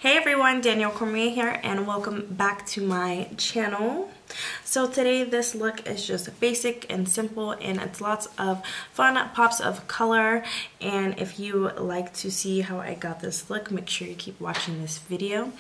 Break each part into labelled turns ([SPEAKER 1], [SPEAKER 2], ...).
[SPEAKER 1] Hey everyone, Danielle Cormier here and welcome back to my channel. So today this look is just basic and simple and it's lots of fun pops of color, and if you like to see how I got this look, make sure you keep watching this video.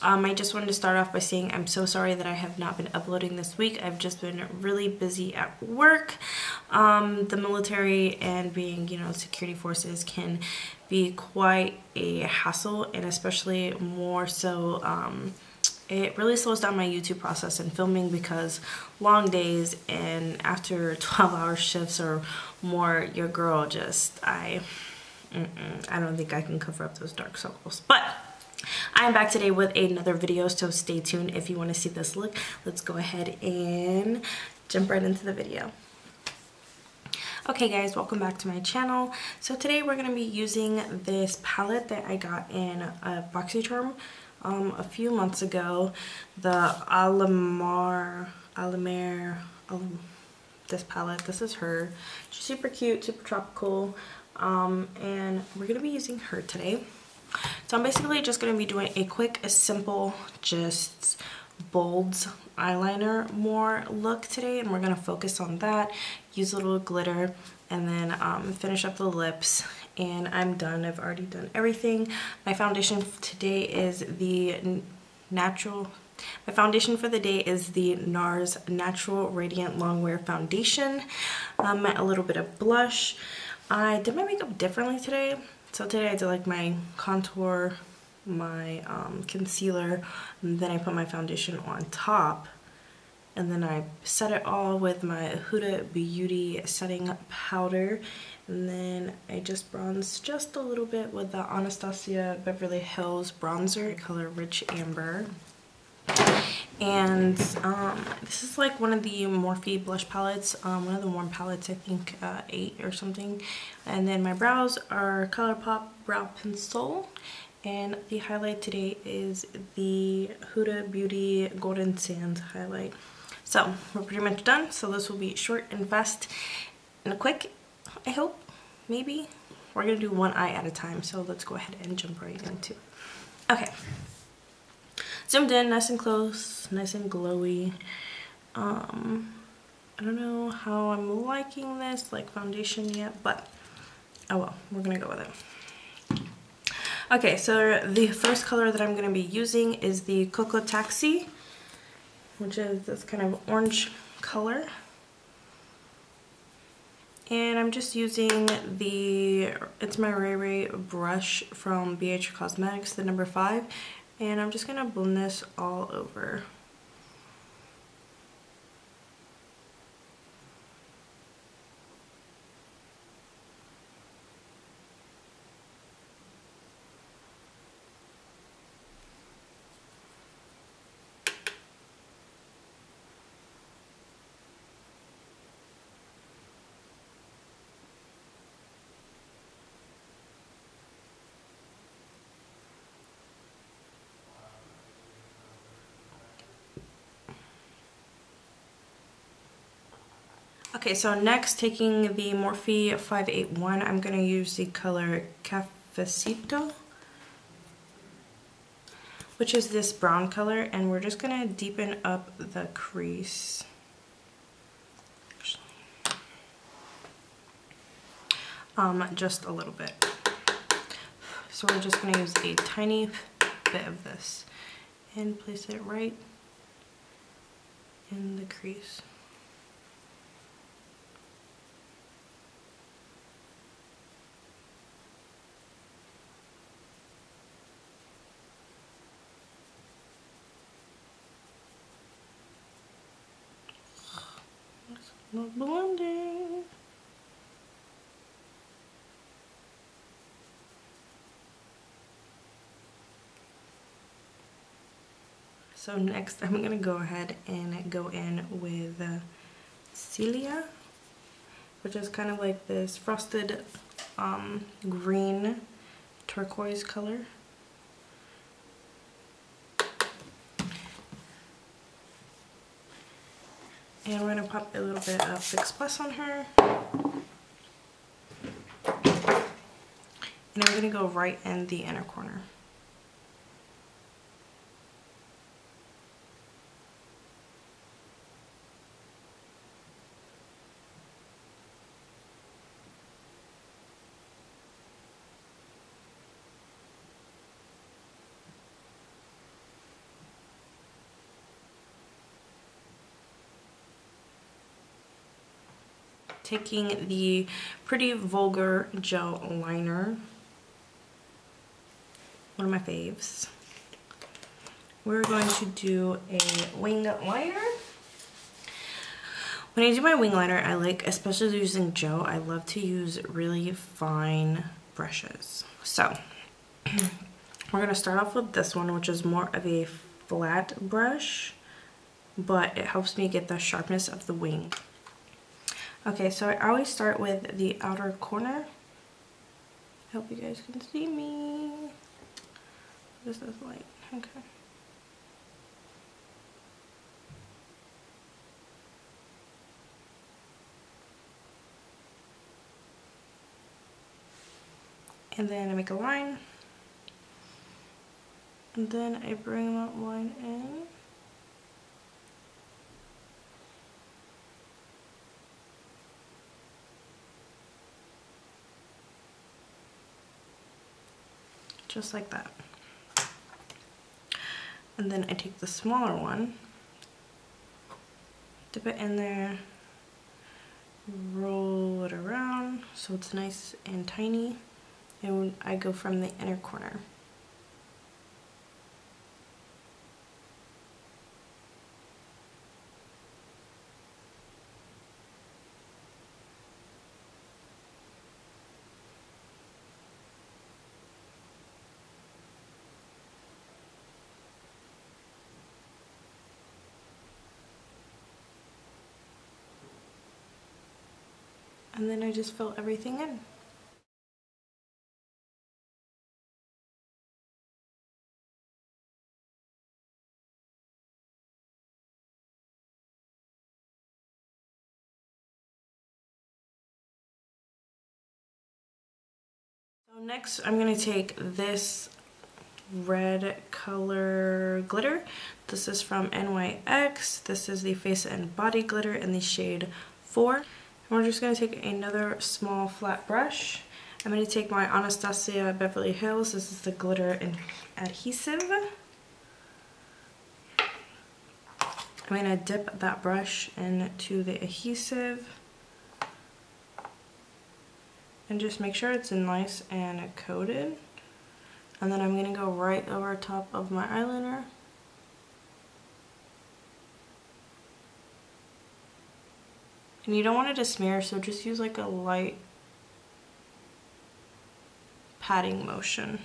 [SPEAKER 1] I just wanted to start off by saying I'm so sorry that I have not been uploading this week. I've just been really busy at work. The military and being, security forces can be quite a hassle, and especially more so, it really slows down my YouTube process and filming because long days and after 12-hour shifts or more, your girl just, I don't think I can cover up those dark circles. But I'm back today with another video, so stay tuned if you want to see this look. Let's go ahead and jump right into the video. Okay guys, welcome back to my channel. So today we're going to be using this palette that I got in a BoxyCharm a few months ago. The this palette. This is her. She's super cute, super tropical, and we're going to be using her today. So I'm basically just going to be doing a quick, simple, just bold eyeliner more look today, and we're going to focus on that, use a little glitter, and then finish up the lips, and I'm done. I've already done everything. My foundation today is the My foundation for the day is the NARS Natural Radiant Longwear Foundation. A little bit of blush. I did my makeup differently today. So today I did like my contour, my concealer, and then I put my foundation on top. And then I set it all with my Huda Beauty setting powder. And then I just bronzed just a little bit with the Anastasia Beverly Hills bronzer, color Rich Amber. And this is like one of the Morphe blush palettes, one of the warm palettes, I think 8 or something. And then my brows are ColourPop Brow Pencil, and the highlight today is the Huda Beauty Golden Sand highlight. So we're pretty much done, so this will be short and fast and quick, I hope, maybe. We're gonna do one eye at a time, so let's go ahead and jump right into it. Okay. Zoomed in, nice and close, nice and glowy. I don't know how I'm liking this, like foundation yet, but oh well, we're gonna go with it. Okay, so the first color that I'm gonna be using is the Cocoa Taxi, which is this kind of orange color. And I'm just using it's my Ray Ray brush from BH Cosmetics, the number 5. And I'm just going to blend this all over. Okay, so next, taking the Morphe 581, I'm going to use the color Cafecito, which is this brown color, and we're just going to deepen up the crease. Just a little bit. So we're just going to use a tiny bit of this and place it right in the crease. Not blending. So next I'm going to go ahead and go in with Celia, which is kind of like this frosted green turquoise color. And we're going to pop a little bit of Fix Plus on her. And I'm going to go right in the inner corner. taking the Pretty Vulgar Gel Liner, one of my faves. We're going to do a wing liner. When I do my wing liner, I like, especially using gel, I love to use really fine brushes. So we're going to start off with this one, which is more of a flat brush, but it helps me get the sharpness of the wing. Okay, so I always start with the outer corner. I hope you guys can see me. This is light. Okay. And then I make a line. And then I bring that line in. Just like that. And then I take the smaller one, dip it in there, roll it around so it's nice and tiny, and I go from the inner corner. And then I just fill everything in. So next I'm going to take this red color glitter. This is from MUAH. This is the Face and Body Glitter in the shade 4. And we're just going to take another small flat brush. I'm going to take my Anastasia Beverly Hills. This is the glitter and adhesive. I'm going to dip that brush into the adhesive and just make sure it's nice and coated. And then I'm going to go right over top of my eyeliner. And you don't want it to smear, so just use like a light patting motion.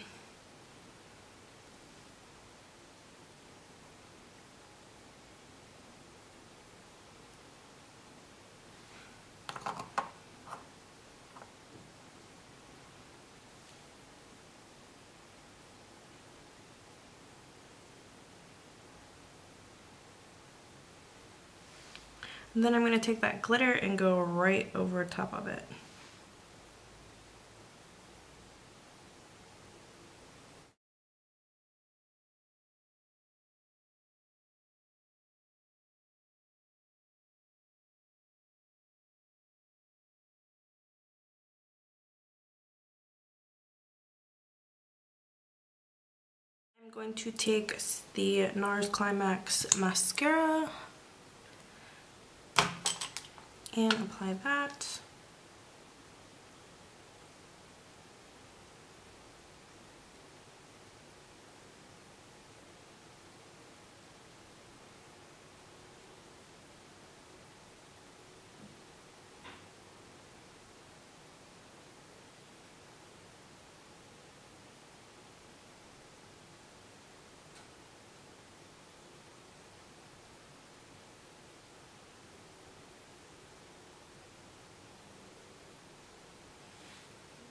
[SPEAKER 1] And then I'm going to take that glitter and go right over top of it. I'm going to take the NARS Climax mascara and apply that.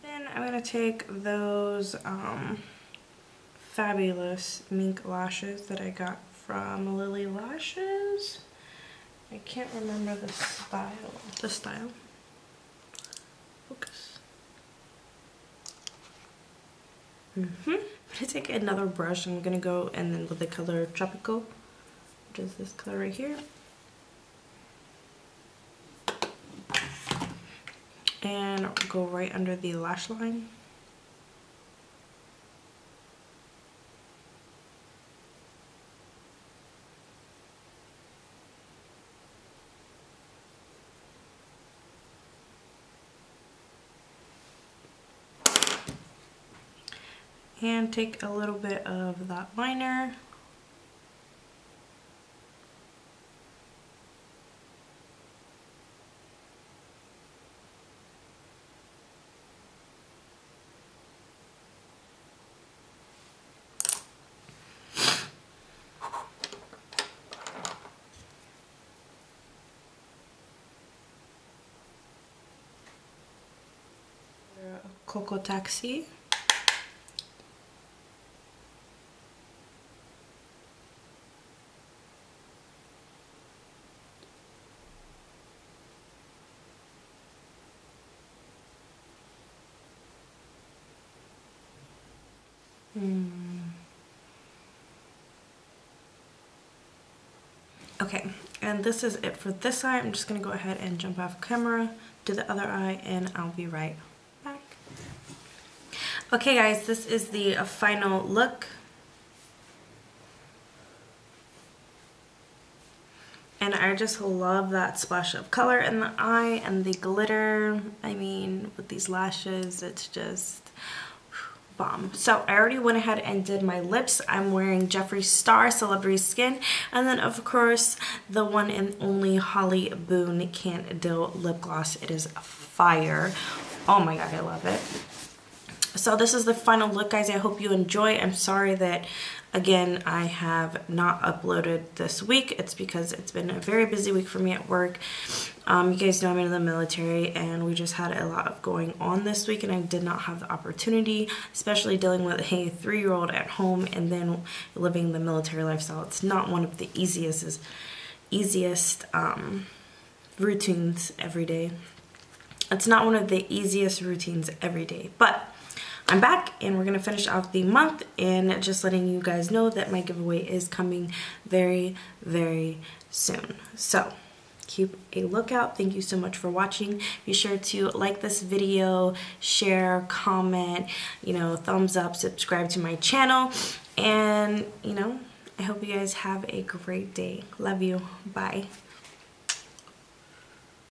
[SPEAKER 1] Then I'm going to take those fabulous mink lashes that I got from Lily Lashes. I can't remember the style. Focus. I'm going to take another brush. I'm going to go and then with the color Tropical, which is this color right here. And go right under the lash line. and take a little bit of that liner. Cocoa Taxi. Okay, and this is it for this eye. I'm just gonna go ahead and jump off camera, do the other eye, and I'll be right back. Okay guys, this is the final look. And I just love that splash of color in the eye and the glitter. I mean, with these lashes, it's just bomb. So I already went ahead and did my lips. I'm wearing Jeffree Star Celebrity Skin, and then of course the one and only Holly Boone Candle lip gloss. It is fire. Oh my god, I love it. So this is the final look, guys. I hope you enjoy. I'm sorry that, again, I have not uploaded this week. It's because it's been a very busy week for me at work. You guys know I'm in the military, and we just had a lot of going on this week, and I did not have the opportunity, especially dealing with a 3-year-old at home and then living the military lifestyle. It's not one of the easiest routines every day. It's not one of the easiest routines every day, but I'm back and we're gonna finish out the month, and just letting you guys know that my giveaway is coming very, very soon. So keep a lookout. Thank you so much for watching. Be sure to like this video, share, comment, you know, thumbs up, subscribe to my channel, and you know, I hope you guys have a great day. Love you. Bye.